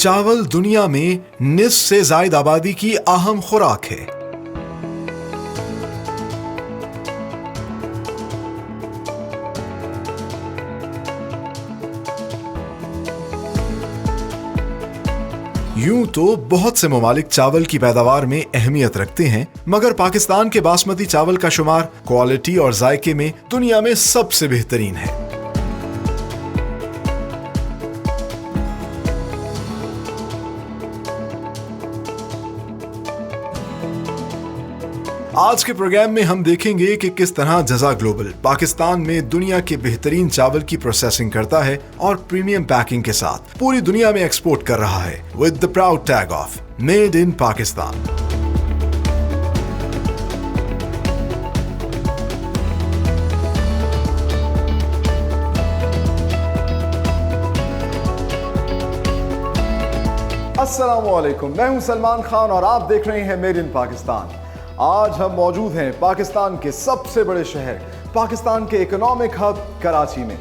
चावल दुनिया में निस्फ से ज्यादा आबादी की अहम खुराक है। यूं तो बहुत से ममालिक चावल की पैदावार में अहमियत रखते हैं, मगर पाकिस्तान के बासमती चावल का शुमार क्वालिटी और जायके में दुनिया में सबसे बेहतरीन है। आज के प्रोग्राम में हम देखेंगे कि किस तरह जजा ग्लोबल पाकिस्तान में दुनिया के बेहतरीन चावल की प्रोसेसिंग करता है और प्रीमियम पैकिंग के साथ पूरी दुनिया में एक्सपोर्ट कर रहा है with the proud tag of made in Pakistan. अस्सलामुअलैकुम, मैं हूं सलमान खान और आप देख रहे हैं मेड इन पाकिस्तान। आज हम मौजूद हैं पाकिस्तान के सबसे बड़े शहर, पाकिस्तान के इकोनॉमिक हब कराची में।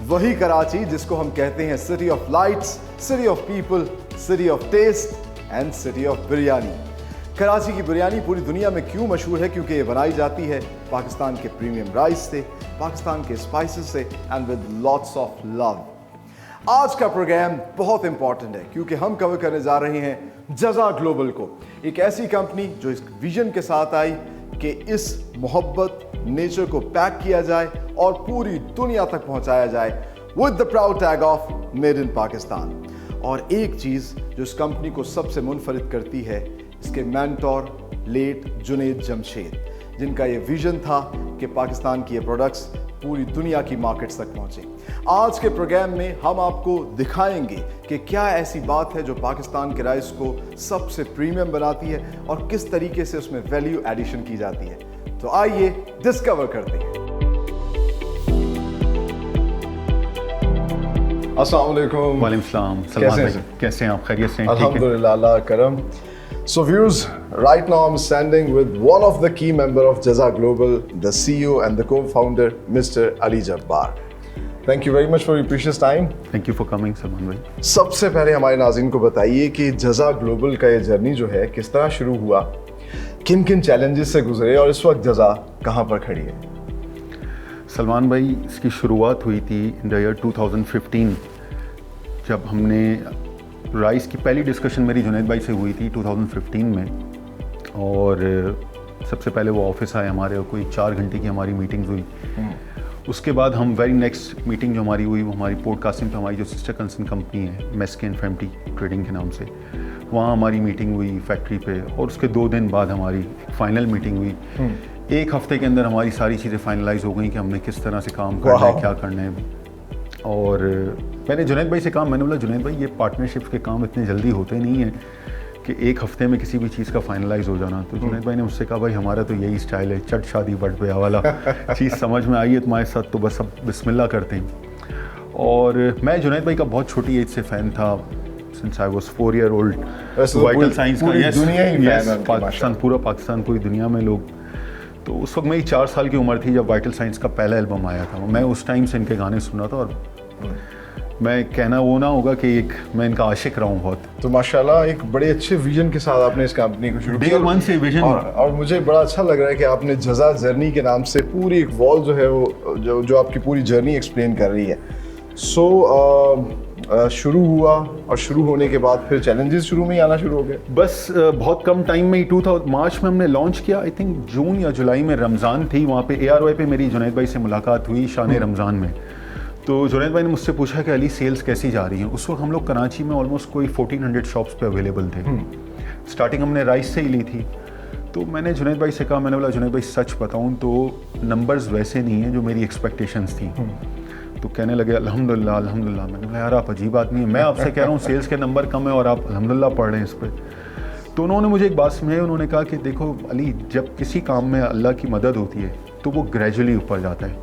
वही कराची जिसको हम कहते हैं city of lights, city of people, city of taste and city of biryani. Karachi की बिरयानी पूरी दुनिया में क्यों मशहूर है? क्योंकि ये बनाई जाती है पाकिस्तान के प्रीमियम राइस से, पाकिस्तान के स्पाइसेस से and with lots of love. आज का प्रोग्राम बहुत इंपॉर्टेंट है क्योंकि हम कवर करने जा रहे हैं जजा ग्लोबल को, एक ऐसी कंपनी जो इस विजन के साथ आई कि इस मोहब्बत नेचर को पैक किया जाए और पूरी दुनिया तक पहुंचाया जाए with the proud tag of made in Pakistan. और एक चीज़ जो इस कंपनी को सबसे मुनफरिद करती है, इसके मेंटोर लेट जुनैद जमशेद, जिनका ये विजन था कि पाकिस्तान की ये प्रोडक्ट्स पूरी दुनिया की मार्केट्स तक पहुंचे। आज के प्रोग्राम में हम आपको दिखाएंगे कि क्या ऐसी बात है जो पाकिस्तान के राइस को सबसे प्रीमियम बनाती है और किस तरीके से उसमें वैल्यू एडिशन की जाती है। तो आइए डिस्कवर करते हैं। अस्सलाम वालेकुम। वालेकुम सलाम। कैसे हैं आप? खैरियत से हैं? अल्हम्दुलिल्लाह, अल्लाह करम। So viewers, right now I'm standing with one of the key member of Jaza Global, the CEO and the co-founder, Mr. Ali Jabbar. Thank you very much for your precious time. Thank you for coming, Salman भाई। सबसे पहले हमारे नाज़रीन को बताइए कि जजा global का ये जर्नी जो है किस तरह शुरू हुआ, किन किन चैलेंजेस से गुजरे और इस वक्त जजा कहाँ पर खड़ी है? सलमान भाई, इसकी शुरुआत हुई थी इन द ईयर 2015, जब हमने राइस की पहली डिस्कशन मेरी जुनैद भाई से हुई थी 2015 में। और सबसे पहले वो ऑफिस आए हमारे और कोई 4 घंटे की हमारी मीटिंग्स हुई। उसके बाद हम वेरी नेक्स्ट मीटिंग जो हमारी हुई वो हमारी पॉडकास्टिंग पे, हमारी जो सिस्टर कंसर्न कंपनी है मेस्के एंड फैमिली ट्रेडिंग के नाम से, वहाँ हमारी मीटिंग हुई फैक्ट्री पे। और उसके 2 दिन बाद हमारी फाइनल मीटिंग हुई। 1 हफ्ते के अंदर हमारी सारी चीज़ें फाइनलाइज हो गई कि हमने किस तरह से काम करना है, क्या करना है। और मैंने जुनैद भाई से कहा, मैंने बोला जुनैद भाई, ये पार्टनरशिप के काम इतने जल्दी होते नहीं हैं कि 1 हफ्ते में किसी भी चीज़ का फाइनलाइज हो जाना। तो जुनैद भाई ने मुझसे कहा, भाई हमारा तो यही स्टाइल है, चट शादी बट ब्याह वाला। चीज़ समझ में आई है तुम्हारे साथ तो बस अब बिस्मिल्लाह करते हैं। और मैं जुनैद भाई का बहुत छोटी एज से फ़ैन था, since I was 4 year old. Vital science का पाकिस्तान, पूरा पाकिस्तान, पूरी दुनिया में लोग। तो उस वक्त मेरी 4 साल की उम्र थी जब वाइटल साइंस का पहला एल्बम आया था। मैं उस टाइम से इनके गाने सुन रहा था और मैं कहना वो ना होगा कि मैं इनका आशिक रहा हूँ बहुत। तो माशाल्लाह एक बड़े अच्छे विजन के साथ आपने इस कंपनी को शुरू किया। डे 1 से विजन। और मुझे बड़ा अच्छा लग रहा है कि आपने जजा जर्नी के नाम से पूरी एक वॉल जो है वो जो आपकी पूरी जर्नी एक्सप्लेन कर रही है। शुरू हुआ और शुरू होने के बाद फिर चैलेंजेस शुरू में ही आना शुरू हो गए। बस बहुत कम टाइम में ही 2000 मार्च में हमने लॉन्च किया। आई थिंक जून या जुलाई में रमज़ान थी, वहाँ पे ARY पे मेरी जुनैद भाई से मुलाकात हुई शान रमज़ान में। तो जुनैद भाई ने मुझसे पूछा कि अली सेल्स कैसी जा रही हैं। उस वक्त हम लोग कराची में ऑलमोस्ट कोई 1400 शॉप्स पे अवेलेबल थे। स्टार्टिंग हमने राइस से ही ली थी। तो मैंने जुनैद भाई से कहा, मैंने बोला जुनैद भाई सच बताऊं तो नंबर्स वैसे नहीं हैं जो मेरी एक्सपेक्टेशंस थी। तो कहने लगे अल्हम्दुलिल्लाह अल्हम्दुलिल्लाह। मैंने बोला यार आप अजीब आदमी है, मैं आपसे कह रहा हूँ सेल्स के नंबर कम है और आप अल्हम्दुलिल्लाह पढ़ रहे हैं इस पर। तो उन्होंने मुझे एक बात सुनाई, उन्होंने कहा कि देखो अली, जब किसी काम में अल्लाह की मदद होती है तो वो ग्रेजुअली ऊपर जाता है,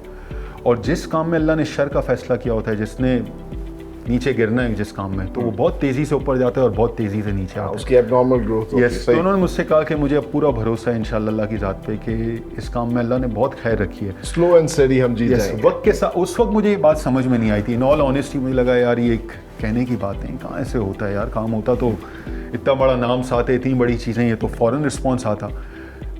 और जिस काम में अल्लाह ने शर का फ़ैसला किया होता है, जिसने नीचे गिरना है जिस काम में, तो वो बहुत तेज़ी से ऊपर जाता है और बहुत तेज़ी से नीचे आता है। उसकी एबनॉर्मल ग्रोथ होती है। यस, तो उन्होंने मुझसे कहा कि मुझे अब पूरा भरोसा है इंशाल्लाह अल्लाह की ज़ात पे कि इस काम में अल्लाह ने बहुत खैर रखी है। स्लो एंड स्टेडी हम जीत यस, जाएंगे। वक्त के साथ उस वक्त मुझे ये बात समझ में नहीं आई थी। इन ऑल ऑनेस्टी मुझे लगा यार ये एक कहने की बात नहीं, कहाँ ऐसे होता है यार, काम होता तो इतना बड़ा नाम साथ है, इतनी बड़ी चीज़ें, ये तो फ़ौरन रिस्पॉन्स आता।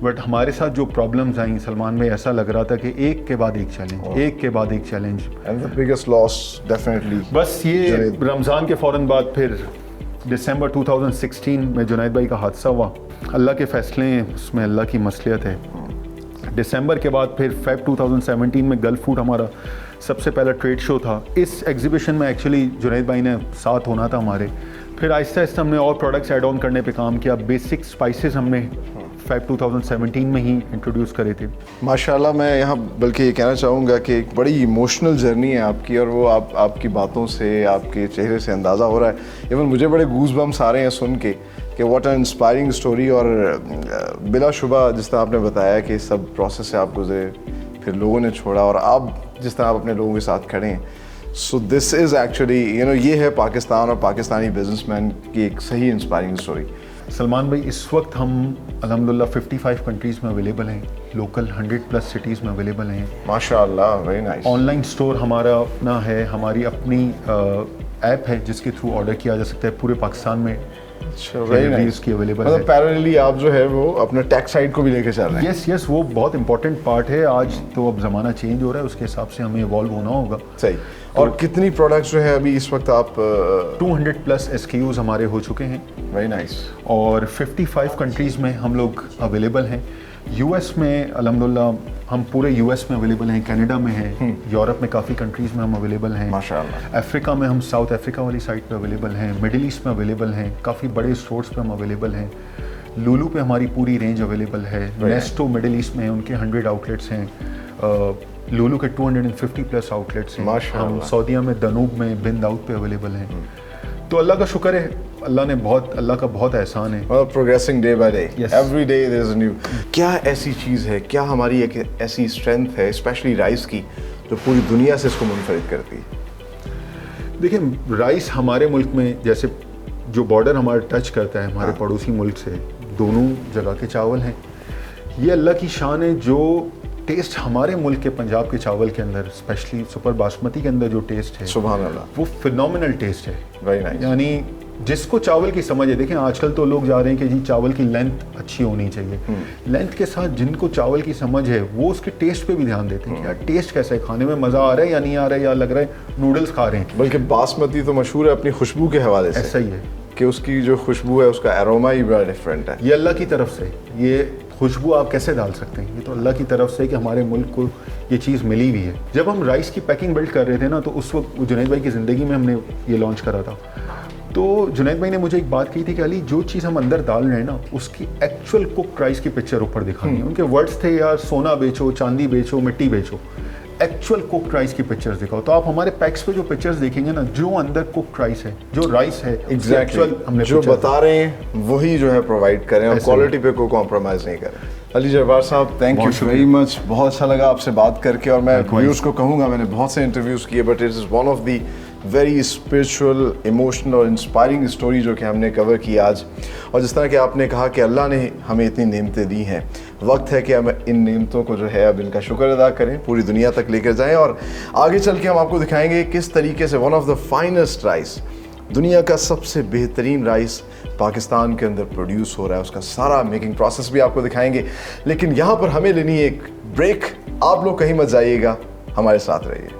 बट हमारे साथ जो प्रॉब्लम्स आई सलमान में, ऐसा लग रहा था कि एक के बाद एक चैलेंज, एक के बाद एक challenge. And the biggest loss definitely बस ये रमज़ान के फ़ौरन बाद फिर दिसंबर 2016 में जुनैद भाई का हादसा हुआ। अल्लाह के फ़ैसले हैं, उसमें अल्लाह की मसलियत है। दिसंबर के बाद फिर फेब 2017 में गल्फ फूड हमारा सबसे पहला ट्रेड शो था। इस एग्जीबिशन में एक्चुअली जुनैद भाई ने साथ होना था हमारे। फिर आहिस्ता आहिस्ता हमने और प्रोडक्ट्स ऐड ऑन करने पे काम किया। बेसिक स्पाइसेस हमने फेब 2017 में ही इंट्रोड्यूस करे थे। माशाल्लाह, मैं यहाँ बल्कि ये कहना चाहूँगा कि एक बड़ी इमोशनल जर्नी है आपकी, और वो आपकी बातों से, आपके चेहरे से अंदाज़ा हो रहा है। इवन मुझे बड़े गूज बम्स आ रहे हैं सुन के कि व्हाट एन इंस्पायरिंग स्टोरी। और बिलाशुबा जिस तरह आपने बताया कि सब प्रोसेस से आप गुजरे, फिर लोगों ने छोड़ा, और आप जिस तरह आप अपने लोगों के साथ खड़े हैं, सो दिस इज़ एक्चुअली ये है पाकिस्तान और पाकिस्तानी बिजनेसमैन की एक सही इंस्पायरिंग स्टोरी। सलमान भाई, इस वक्त हम अल्हम्दुलिल्लाह 55 कंट्रीज़ में अवेलेबल हैं, लोकल 100+ सिटीज़ में अवेलेबल हैं। माशाल्लाह, वेरी नाइस। ऑनलाइन स्टोर हमारा अपना है, हमारी अपनी ऐप है जिसके थ्रू ऑर्डर किया जा सकता है पूरे पाकिस्तान में। वेरी की अवेलेबल मतलब है। पैरेलली आप जो है वो अपने टैक साइड को भी लेके चल रहे हैं। यस, वो बहुत इंपॉर्टेंट पार्ट है। आज तो अब ज़माना चेंज हो रहा है, उसके हिसाब से हमें इवॉल्व होना होगा। सही। और कितनी प्रोडक्ट्स जो है अभी इस वक्त आप 200+ SKUs हमारे हो चुके हैं। Very nice. और 55 कंट्रीज़ में हम लोग अवेलेबल हैं। US में अल्हम्दुलिल्लाह हम पूरे US में अवेलेबल हैं, कनाडा में हैं, यूरोप में काफ़ी कंट्रीज़ में हम अवेलेबल हैं, माशाल्लाह। अफ्रीका में हम साउथ अफ्रीका वाली साइड पे अवेलेबल हैं, मिडिल ईस्ट में अवेलेबल हैं, काफ़ी बड़े स्टोर्स पे हम अवेलेबल हैं। लुलू पे हमारी पूरी रेंज अवेलेबल है। नेस्टो मिडिल ईस्ट में उनके 100 आउटलेट्स हैं। लुलू के 250+ आउटलेट्स हैं। हम सऊदीया में दनूब में बिन दाऊद पे अवेलेबल हैं। तो अल्लाह का शुक्र है, अल्लाह का बहुत एहसान है। Progressing day by day, Yes. Every day there is a new. क्या ऐसी चीज़ है, क्या हमारी एक ऐसी स्ट्रेंथ है स्पेशली राइस की जो पूरी दुनिया से इसको मुनफरिद करती है? देखिए, राइस हमारे मुल्क में जैसे जो बॉर्डर हमारा टच करता है हमारे पड़ोसी मुल्क से, दोनों जगह के चावल हैं। ये अल्लाह की शान है। जो टेस्ट हमारे मुल्क के पंजाब के चावल के अंदर, स्पेशली सुपर बासमती के अंदर जो टेस्ट है, सुभान अल्लाह, वो फिनोमिनल टेस्ट है। Very nice. यानी जिसको चावल की समझ है, देखें आजकल तो लोग जा रहे हैं कि जी चावल की लेंथ अच्छी होनी चाहिए। लेंथ के साथ जिनको चावल की समझ है वो उसके टेस्ट पे भी ध्यान देते हैं कि यार टेस्ट कैसा है, खाने में मज़ा आ रहा है या नहीं आ रहा है, या लग रहा है नूडल्स खा रहे हैं। बल्कि बासमती तो मशहूर है अपनी खुशबू के हवाले से, ऐसा ही है कि उसकी जो खुशबू है उसका एरोमा ही बड़ा डिफरेंट है। ये अल्लाह की तरफ से। ये खुशबू आप कैसे डाल सकते हैं, ये तो अल्लाह की तरफ से कि हमारे मुल्क को ये चीज़ मिली हुई है। जब हम राइस की पैकिंग बिल्ड कर रहे थे ना, तो उस वक्त जुनैद भाई की ज़िंदगी में हमने ये लॉन्च करा था। तो जुनैद भाई ने मुझे एक बात कही थी कि अली, जो चीज़ हम अंदर डाल रहे हैं ना, उसकी एक्चुअल कुक राइस की पिक्चर ऊपर दिखानी है। उनके वर्ड्स थे यार, सोना बेचो, चांदी बेचो, मिट्टी बेचो, एक्चुअल कुक राइस की पिक्चर्स दिखाओ। तो आप हमारे पैक्स पे जो पिक्चर्स देखेंगे ना, जो अंदर कुक राइस है, जो राइस है, एग्जैक्टली हमने जो बता रहे हैं वही जो है प्रोवाइड करें, और क्वालिटी पे कोई कॉम्प्रोमाइज़ नहीं करें। अली जब्बार साहब, थैंक यू वेरी मच। बहुत अच्छा लगा आपसे बात करके, और मैं व्यूअर्स को कहूँगा, मैंने बहुत से इंटरव्यूज़ किए, but it is one of the very spiritual, emotional और इंस्पायरिंग स्टोरी जो कि हमने कवर की आज। और जिस तरह कि आपने कहा कि अल्लाह ने हमें इतनी नेमतें दी हैं, वक्त है कि हम इन नेमतों को जो है अब इनका शुक्र अदा करें, पूरी दुनिया तक लेकर जाएं, और आगे चल के हम आपको दिखाएंगे किस तरीके से one of the finest rice, दुनिया का सबसे बेहतरीन राइस पाकिस्तान के अंदर प्रोड्यूस हो रहा है। उसका सारा मेकिंग प्रोसेस भी आपको दिखाएंगे। लेकिन यहाँ पर हमें लेनी है एक ब्रेक। आप लोग कहीं मत जाइएगा, हमारे साथ रहिए।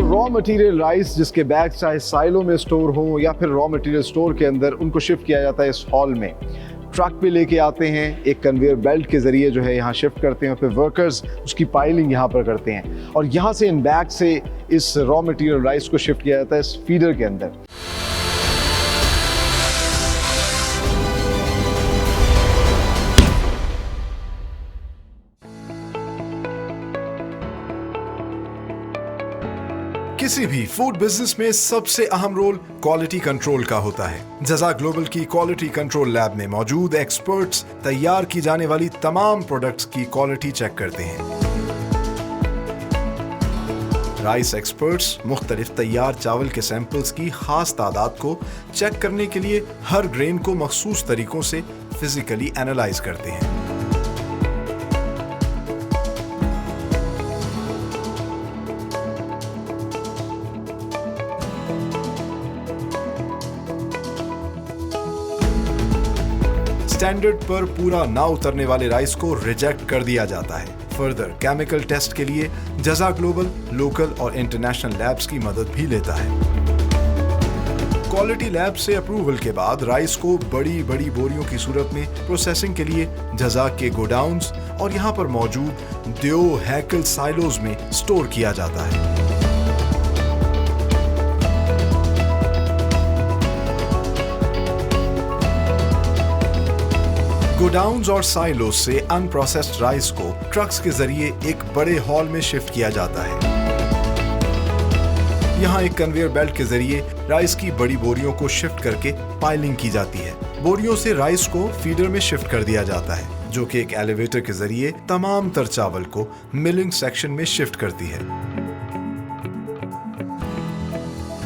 रॉ मटेरियल राइस जिसके बैग चाहे साइलों में स्टोर हो या फिर रॉ मटेरियल स्टोर के अंदर, उनको शिफ्ट किया जाता है इस हॉल में। ट्रक पे लेके आते हैं, एक कन्वेयर बेल्ट के जरिए जो है यहाँ शिफ्ट करते हैं, फिर वर्कर्स उसकी पाइलिंग यहाँ पर करते हैं, और यहाँ से इन बैग से इस रॉ मटेरियल राइस को शिफ्ट किया जाता है इस फीडर के अंदर। किसी भी फूड बिजनेस में सबसे अहम रोल क्वालिटी कंट्रोल का होता है। जज़ा ग्लोबल की क्वालिटी कंट्रोल लैब में मौजूद एक्सपर्ट्स तैयार की जाने वाली तमाम प्रोडक्ट्स की क्वालिटी चेक करते हैं। राइस एक्सपर्ट्स मुख्तलिफ तैयार चावल के सैंपल्स की खास तादाद को चेक करने के लिए हर ग्रेन को मखसूस तरीकों से फिजिकली एनालाइज करते हैं। स्टैंडर्ड पर पूरा ना उतरने वाले राइस को रिजेक्ट कर दिया जाता है। फर्दर केमिकल टेस्ट के लिए जज़ा ग्लोबल लोकल और इंटरनेशनल लैब्स की मदद भी लेता है। क्वालिटी लैब से अप्रूवल के बाद राइस को बड़ी बड़ी बोरियों की सूरत में प्रोसेसिंग के लिए जज़ा के गोडाउन्स और यहाँ पर मौजूद द्यो हैकल साइलोज में स्टोर किया जाता है। गोडाउन्स और साइलोस से अनप्रोसेस्ड राइस को ट्रक्स के जरिए एक बड़े हॉल में शिफ्ट किया जाता है। यहाँ एक कन्वेयर बेल्ट के जरिए राइस की बड़ी बोरियों को शिफ्ट करके पाइलिंग की जाती है। बोरियों से राइस को फीडर में शिफ्ट कर दिया जाता है, जो कि एक एलिवेटर के जरिए तमाम तर चावल को मिलिंग सेक्शन में शिफ्ट करती है।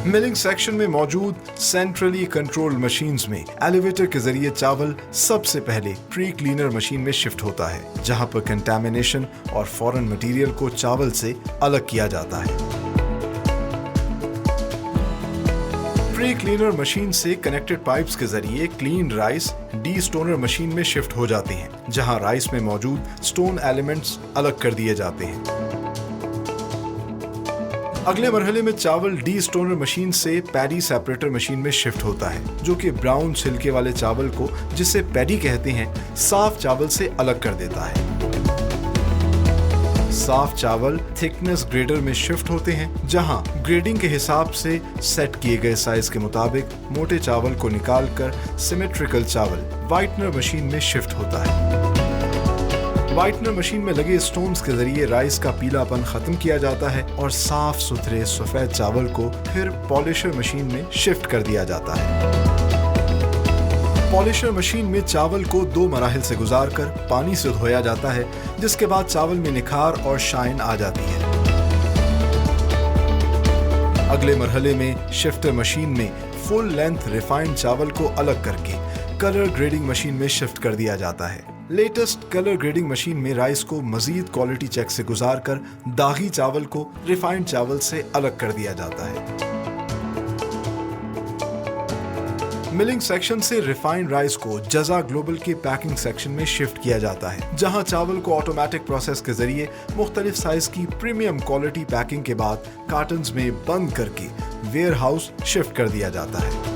मिलिंग सेक्शन में मौजूद सेंट्रली कंट्रोल्ड मशीन्स में एलिवेटर के जरिए चावल सबसे पहले प्री क्लीनर मशीन में शिफ्ट होता है, जहां पर कंटामिनेशन और फॉरेन मटेरियल को चावल से अलग किया जाता है। प्री क्लीनर मशीन से कनेक्टेड पाइप्स के जरिए clean rice D stoner machine में शिफ्ट हो जाते हैं, जहां राइस में मौजूद स्टोन एलिमेंट्स अलग कर दिए जाते हैं। अगले मरहले में चावल डी स्टोनर मशीन से पैडी सेपरेटर मशीन में शिफ्ट होता है, जो कि ब्राउन छिलके वाले चावल को, जिसे पैडी कहते हैं, साफ चावल से अलग कर देता है। साफ चावल थिकनेस ग्रेडर में शिफ्ट होते हैं, जहां ग्रेडिंग के हिसाब से सेट किए गए साइज के मुताबिक मोटे चावल को निकालकर सिमेट्रिकल चावल व्हाइटनर मशीन में शिफ्ट होता है। व्हाइटनर मशीन में लगे स्टोन्स के जरिए राइस का पीलापन खत्म किया जाता है और साफ सुथरे सफेद चावल को फिर पॉलिशर मशीन में शिफ्ट कर दिया जाता है। पॉलिशर मशीन में चावल को 2 मराहिल से गुजारकर पानी से धोया जाता है, जिसके बाद चावल में निखार और शाइन आ जाती है। अगले मरहले में शिफ्टर मशीन में फुल लेंथ रिफाइंड चावल को अलग करके कलर ग्रेडिंग मशीन में शिफ्ट कर दिया जाता है। लेटेस्ट कलर ग्रेडिंग मशीन में राइस को मजीद क्वालिटी चेक से गुजारकर दागी चावल को रिफाइंड चावल से अलग कर दिया जाता है। मिलिंग सेक्शन से रिफाइंड राइस को जज़ा ग्लोबल के पैकिंग सेक्शन में शिफ्ट किया जाता है, जहां चावल को ऑटोमेटिक प्रोसेस के जरिए मुख्तलिफ साइज की प्रीमियम क्वालिटी पैकिंग के बाद कार्टन्स में बंद करके वेयर हाउस शिफ्ट कर दिया जाता है।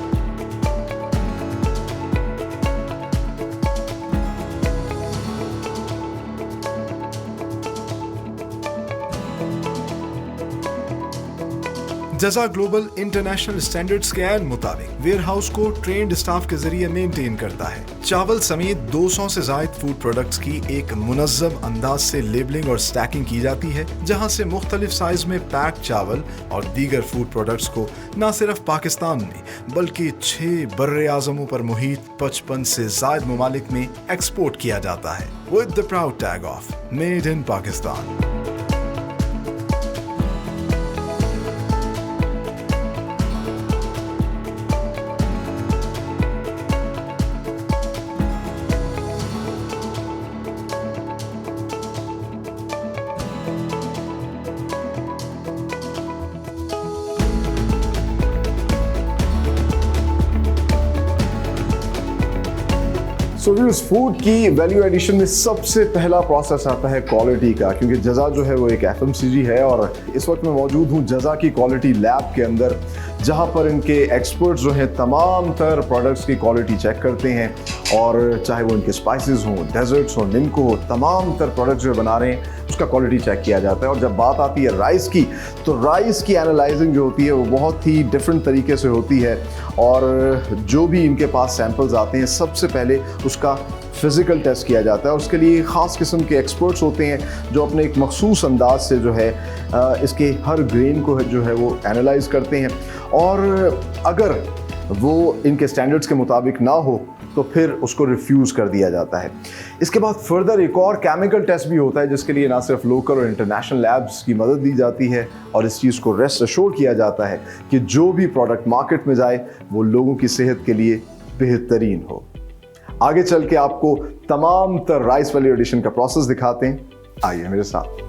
जज़ा ग्लोबल इंटरनेशनल स्टैंडर्ड्स के ऐन मुताबिक वेयर हाउस को ट्रेन्ड स्टाफ के जरिए मेंटेन करता है। चावल समेत 200 से ज्यादा फूड प्रोडक्ट्स की एक मुनज़्ज़म अंदाज से लेबलिंग और स्टैकिंग की जाती है, जहां से मुख्तलिफ साइज में पैक चावल और दीगर फूड प्रोडक्ट्स को न सिर्फ पाकिस्तान में बल्कि 6 बर्रे आज़मों पर मुहित 55 से ज़ायद ममालिक में एक्सपोर्ट किया जाता है, with the proud tag of made in Pakistan. So viewers, food की वैल्यू एडिशन में सबसे पहला प्रोसेस आता है क्वालिटी का, क्योंकि जज़ा जो है वो एक FMCG है और इस वक्त मैं मौजूद हूँ जज़ा की क्वालिटी लैब के अंदर, जहाँ पर इनके एक्सपर्ट्स जो हैं तमाम तर प्रोडक्ट्स की क्वालिटी चेक करते हैं, और चाहे वो इनके स्पाइसेस हों, डेजर्ट्स हों, निम्को हो, तमाम तर प्रोडक्ट्स जो बना रहे हैं उसका क्वालिटी चेक किया जाता है। और जब बात आती है राइस की, तो राइस की एनालाइजिंग जो होती है वो बहुत ही डिफरेंट तरीके से होती है, और जो भी इनके पास सैंपल्स आते हैं सबसे पहले उसका फिज़िकल टेस्ट किया जाता है और उसके लिए ख़ास किस्म के एक्सपर्ट्स होते हैं जो अपने एक मखसूस अंदाज से जो है इसके हर ग्रेन को जो है वो एनालाइज करते हैं, और अगर वो इनके स्टैंडर्ड्स के मुताबिक ना हो तो फिर उसको रिफ्यूज़ कर दिया जाता है। इसके बाद फर्दर एक और केमिकल टेस्ट भी होता है जिसके लिए ना सिर्फ लोकल और इंटरनेशनल लैब्स की मदद दी जाती है और इस चीज़ को रेस्ट अश्योर किया जाता है कि जो भी प्रोडक्ट मार्केट में जाए वो लोगों की सेहत के लिए बेहतरीन हो। आगे चल के आपको तमाम तर राइस वैल्यू एडिशन का प्रोसेस दिखाते हैं, आइए मेरे साथ।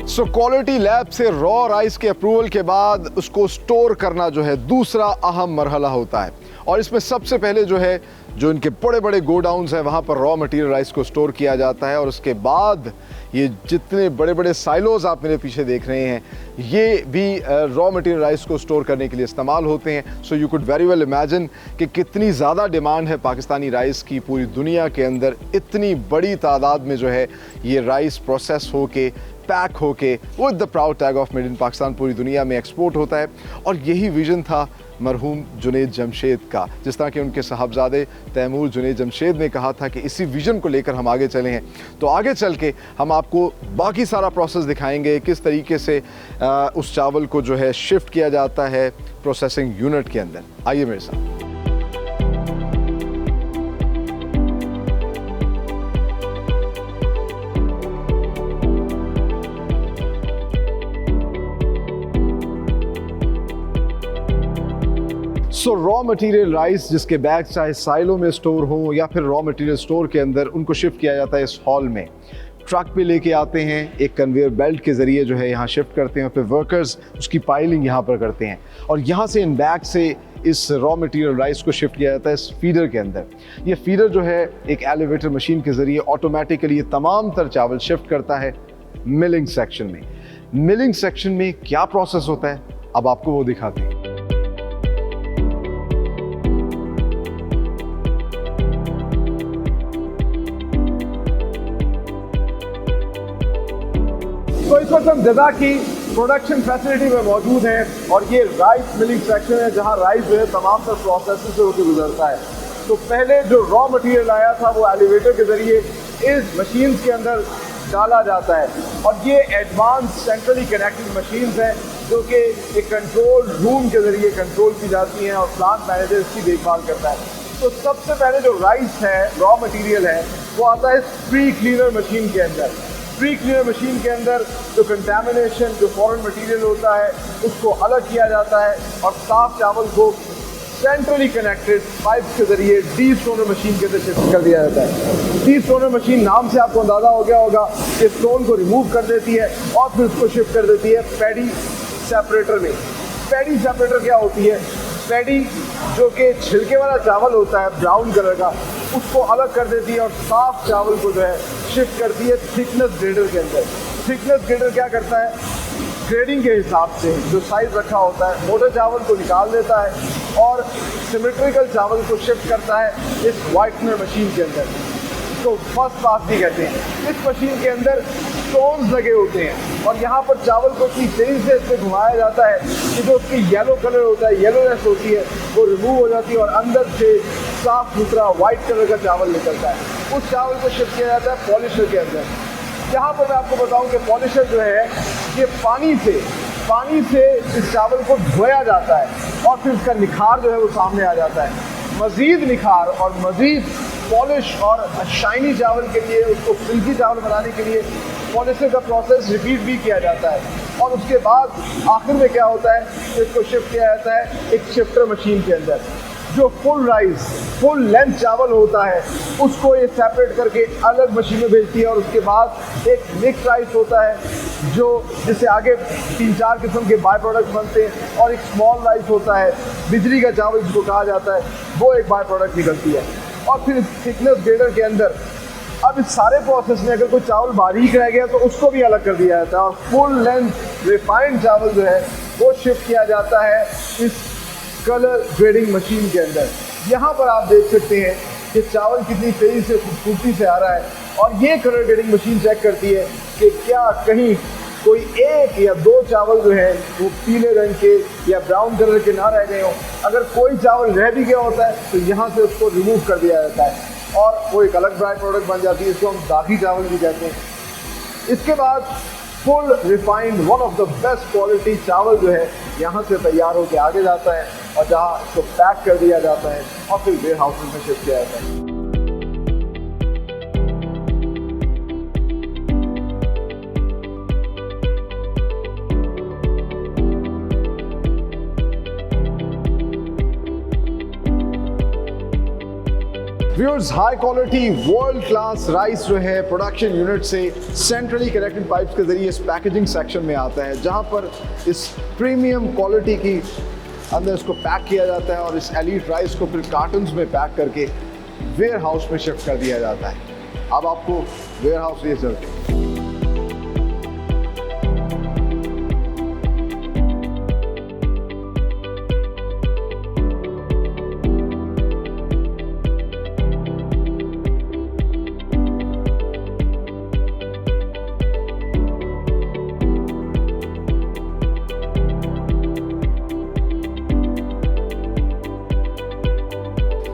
सो क्वालिटी लैब से रॉ राइस के अप्रूवल के बाद उसको स्टोर करना जो है दूसरा अहम मरहला होता है, और इसमें सबसे पहले जो है जो इनके बड़े बड़े गोडाउन्स हैं वहाँ पर रॉ मटेरियल राइस को स्टोर किया जाता है, और उसके बाद ये जितने बड़े बड़े साइलोज आप मेरे पीछे देख रहे हैं ये भी रॉ मटेरियल राइस को स्टोर करने के लिए इस्तेमाल होते हैं। So you could very well imagine कि कितनी ज़्यादा डिमांड है पाकिस्तानी राइस की पूरी दुनिया के अंदर। इतनी बड़ी तादाद में जो है ये राइस प्रोसेस होके पैक होके with the proud tag of made in Pakistan पूरी दुनिया में एक्सपोर्ट होता है। और यही विजन था मरहूम जुनैद जमशेद का, जिस तरह के उनके साहबजादे तैमूर जुनैद जमशेद ने कहा था कि इसी विजन को लेकर हम आगे चले हैं। तो आगे चल के हम आपको बाकी सारा प्रोसेस दिखाएंगे, किस तरीके से उस चावल को जो है शिफ्ट किया जाता है प्रोसेसिंग यूनिट के अंदर। आइए मेरे साथ। सो रॉ मटेरियल राइस जिसके बैग चाहे साइलों में स्टोर हो या फिर रॉ मटेरियल स्टोर के अंदर, उनको शिफ्ट किया जाता है इस हॉल में। ट्रक पे लेके आते हैं, एक कन्वेयर बेल्ट के ज़रिए जो है यहाँ शिफ्ट करते हैं, फिर वर्कर्स उसकी पाइलिंग यहाँ पर करते हैं, और यहाँ से इन बैग से इस रॉ मटेरियल राइस को शिफ्ट किया जाता है इस फीडर के अंदर। ये फीडर जो है एक एलिवेटर मशीन के ज़रिए ऑटोमेटिकली तमाम तर चावल शिफ्ट करता है मिलिंग सेक्शन में। मिलिंग सेक्शन में क्या प्रोसेस होता है अब आपको वो दिखाते हैं। तो इस वक्त हम जज़ा की प्रोडक्शन फैसिलिटी में मौजूद हैं और ये राइस मिलिंग सेक्शन है जहां राइस जो है तमाम तर प्रोसेस से होकर गुजरता है। तो पहले जो रॉ मटेरियल आया था वो एलिवेटर के ज़रिए इस मशीन के अंदर डाला जाता है, और ये एडवांस सेंट्रली कनेक्टेड मशीन्स हैं जो कि एक कंट्रोल रूम के ज़रिए कंट्रोल की जाती हैं और प्लांट मैनेजर इसकी देखभाल करता है। तो सबसे पहले जो राइस है, रॉ मटेरियल है, वो आता है प्री क्लीनर मशीन के अंदर। प्री क्लीनर मशीन के अंदर जो कंटेमिनेशन, जो फॉरेन मटेरियल होता है उसको अलग किया जाता है और साफ चावल को सेंट्रली कनेक्टेड पाइप के जरिए डीप स्टोनर मशीन के अंदर शिफ्ट कर दिया जाता है। डीप स्टोनर मशीन नाम से आपको अंदाजा हो गया होगा कि स्टोन को रिमूव कर देती है और फिर उसको शिफ्ट कर देती है पैडी सेपरेटर में। पैडी सेपरेटर क्या होती है? पैडी जो कि छिलके वाला चावल होता है ब्राउन कलर का, उसको अलग कर देती है और साफ चावल को जो है शिफ्ट करती है थिकनेस ग्रेडर के अंदर। थिकनेस ग्रेडर क्या करता है? ग्रेडिंग के हिसाब से जो साइज रखा होता है मोटे चावल को निकाल देता है और सिमेट्रिकल चावल को शिफ्ट करता है इस व्हाइटनर मशीन के अंदर। तो फर्स्ट पास भी कहते हैं। इस मशीन के अंदर स्टोन्स लगे होते हैं और यहाँ पर चावल को इतनी तेज़ी से इससे घुमाया जाता है कि जो उसकी येलो कलर होता है, येलोनेस होती है, वो रिमूव हो जाती है और अंदर से साफ सुथरा वाइट कलर का चावल निकलता है। उस चावल को शिफ्ट किया जाता है पॉलिशर के अंदर। यहाँ पर मैं आपको बताऊँ कि पॉलिशर जो है ये पानी से इस चावल को धोया जाता है और फिर इसका निखार जो है वो सामने आ जाता है। मज़ीद निखार और मज़ीद पॉलिश और शाइनी चावल के लिए, उसको सिल्की चावल बनाने के लिए पॉलिशर का प्रोसेस रिपीट भी किया जाता है। और उसके बाद आखिर में क्या होता है, इसको शिफ्ट किया जाता है एक शिफ्टर मशीन के अंदर। जो फुल राइस, फुल लेंथ चावल होता है उसको ये सेपरेट करके अलग मशीन में भेजती है और उसके बाद एक मिक्स राइस होता है जो जिससे आगे 3-4 किस्म के बाय प्रोडक्ट बनते हैं और एक स्मॉल राइस होता है, बिजली का चावल जिसको कहा जाता है, वो एक बाय प्रोडक्ट निकलती है। और फिर थिकनेस ग्रेडर के अंदर अब इस सारे प्रोसेस में अगर कोई चावल बारीक रह गया तो उसको भी अलग कर दिया जाता है और फुल लेंथ रिफाइंड चावल जो है वो शिफ्ट किया जाता है इस कलर ग्रेडिंग मशीन के अंदर। यहाँ पर आप देख सकते हैं कि चावल कितनी तेज़ी से खूबसूरती से आ रहा है और ये कलर ग्रेडिंग मशीन चेक करती है कि क्या कहीं कोई एक या दो चावल जो है वो पीले रंग के या ब्राउन कलर के ना रह गए हों, अगर कोई चावल रह भी गया होता है तो यहाँ से उसको रिमूव कर दिया जाता है और वो एक अलग बाय प्रोडक्ट बन जाती है, इसको हम दागी चावल भी कहते हैं। इसके बाद full refined one of the best quality चावल जो है यहाँ से तैयार होकर आगे जाता है और जहाँ इसको पैक कर दिया जाता है और फिर वेयर हाउस में शिफ्ट किया जाता है। Viewers, high quality world class rice जो है प्रोडक्शन यूनिट से सेंट्रली कनेक्टेड पाइप्स के जरिए इस पैकेजिंग सेक्शन में आता है, जहां पर इस प्रीमियम क्वालिटी की अंदर इसको पैक किया जाता है और इस एलीट राइस को फिर कार्टन्स में पैक करके वेयर हाउस में शिफ्ट कर दिया जाता है। अब आपको वेयर हाउस ले चलते हैं।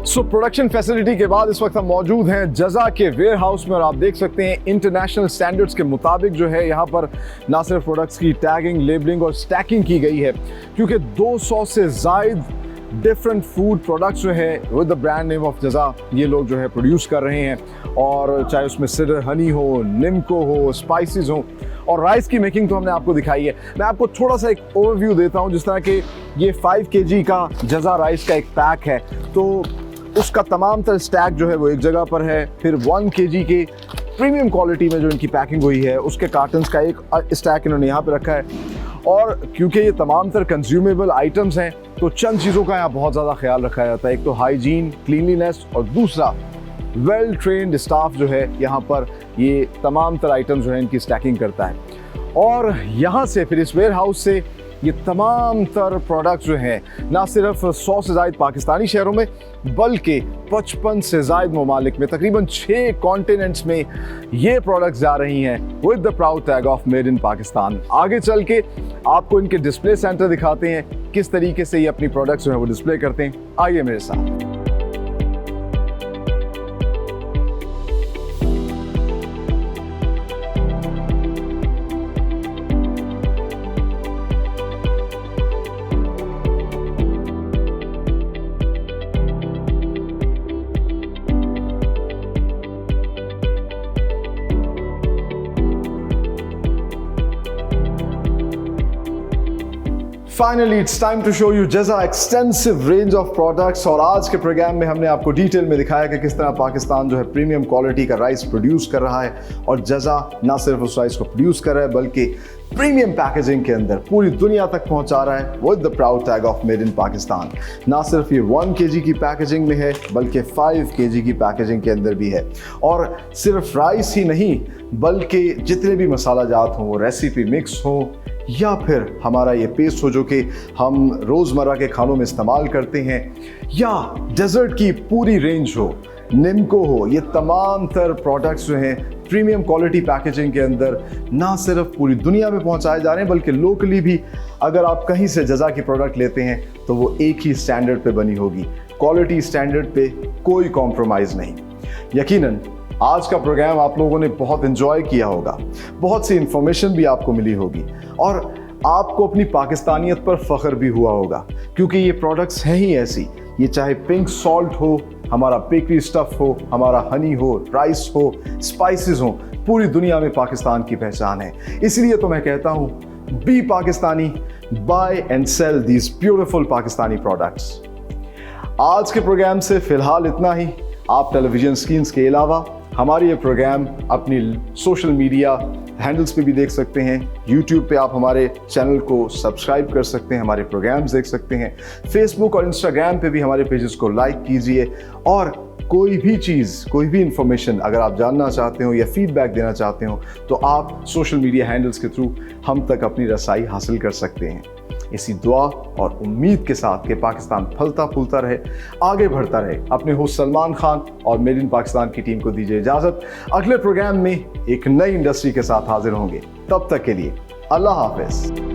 सो प्रोडक्शन फैसिलिटी के बाद इस वक्त हम मौजूद हैं जजा के वेयर हाउस में और आप देख सकते हैं इंटरनेशनल स्टैंडर्ड्स के मुताबिक जो है यहाँ पर ना सिर्फ प्रोडक्ट्स की टैगिंग, लेबलिंग और स्टैकिंग की गई है, क्योंकि 200 से ज़ायद डिफरेंट फूड प्रोडक्ट्स जो है with the brand name of Jaja ये लोग जो है प्रोड्यूस कर रहे हैं। और चाहे उसमें सिडर हनी हो, निम्को हो, स्पाइसेस हो और राइस की मेकिंग तो हमने आपको दिखाई है। मैं आपको थोड़ा सा एक ओवरव्यू देता हूँ। जिस तरह के ये 5 kg का जजा राइस का एक पैक है, तो उसका तमाम तर स्टैक जो है वो एक जगह पर है। फिर 1 kg के प्रीमियम क्वालिटी में जो इनकी पैकिंग हुई है उसके कार्टन्स का एक स्टैक इन्होंने यहाँ पे रखा है। और क्योंकि ये तमाम तर कंज्यूमेबल आइटम्स हैं तो चंद चीज़ों का यहाँ बहुत ज़्यादा ख्याल रखा जाता है। एक तो हाइजीन, क्लीनलीनेस और दूसरा वेल ट्रेन्ड स्टाफ जो है यहाँ पर ये तमाम तर आइटम्स जो है इनकी स्टैकिंग करता है। और यहाँ से फिर इस वेयर हाउस से ये तमाम तर प्रोडक्ट्स जो हैं ना सिर्फ 100 से ज़ायद पाकिस्तानी शहरों में बल्कि 55 से ज़ायद ममालिक में तकरीबन 6 कॉन्टिनेंट्स में ये प्रोडक्ट्स जा रही हैं with the proud tag of made in Pakistan. आगे चल के आपको इनके डिस्प्ले सेंटर दिखाते हैं किस तरीके से ये अपनी प्रोडक्ट्स जो है वो डिस्प्ले करते हैं। आइए मेरे साथ। Finally it's time to show you Jaja extensive range of products. और आज के प्रोग्राम में हमने आपको डिटेल में दिखाया कि किस तरह पाकिस्तान जो है प्रीमियम क्वालिटी का राइस प्रोड्यूस कर रहा है और जजा ना सिर्फ उस राइस को प्रोड्यूस कर रहा है बल्कि प्रीमियम पैकेजिंग के अंदर पूरी दुनिया तक पहुंचा रहा है with the proud tag of made in Pakistan. ना सिर्फ ये 1 kg की पैकेजिंग में है बल्कि 5 kg की पैकेजिंग के अंदर भी है। और सिर्फ राइस ही नहीं बल्कि जितने भी मसाला जात हों, वो रेसिपी मिक्स हो या फिर हमारा ये पेस्ट हो जो कि हम रोज़मर्रा के खानों में इस्तेमाल करते हैं, या डेजर्ट की पूरी रेंज हो, निम्को हो, ये तमाम तर प्रोडक्ट्स जो हैं प्रीमियम क्वालिटी पैकेजिंग के अंदर ना सिर्फ पूरी दुनिया में पहुंचाए जा रहे हैं बल्कि लोकली भी अगर आप कहीं से जजा की प्रोडक्ट लेते हैं तो वो एक ही स्टैंडर्ड पे बनी होगी। क्वालिटी स्टैंडर्ड पे कोई कॉम्प्रोमाइज़ नहीं। यकीनन आज का प्रोग्राम आप लोगों ने बहुत एंजॉय किया होगा, बहुत सी इंफॉर्मेशन भी आपको मिली होगी और आपको अपनी पाकिस्तानियत पर फ़ख्र भी हुआ होगा, क्योंकि ये प्रोडक्ट्स हैं ही ऐसी। ये चाहे पिंक सॉल्ट हो, हमारा बेकरी स्टफ़ हो, हमारा हनी हो, राइस हो, स्पाइसेस हो, पूरी दुनिया में पाकिस्तान की पहचान है। इसलिए तो मैं कहता हूँ be Pakistani, buy and sell these beautiful Pakistani products. आज के प्रोग्राम से फ़िलहाल इतना ही। आप टेलीविज़न स्क्रीन्स के अलावा हमारी ये प्रोग्राम अपनी सोशल मीडिया हैंडल्स पे भी देख सकते हैं। यूट्यूब पे आप हमारे चैनल को सब्सक्राइब कर सकते हैं, हमारे प्रोग्राम्स देख सकते हैं। फेसबुक और इंस्टाग्राम पे भी हमारे पेजेस को लाइक कीजिए और कोई भी चीज़, कोई भी इंफॉर्मेशन अगर आप जानना चाहते हो या फीडबैक देना चाहते हो तो आप सोशल मीडिया हैंडल्स के थ्रू हम तक अपनी रसाई हासिल कर सकते हैं। इसी दुआ और उम्मीद के साथ कि पाकिस्तान फलता फूलता रहे, आगे बढ़ता रहे। अपने होस्ट सलमान खान और मेड इन पाकिस्तान की टीम को दीजिए इजाज़त। अगले प्रोग्राम में एक नई इंडस्ट्री के साथ हाजिर होंगे। तब तक के लिए अल्लाह हाफिज।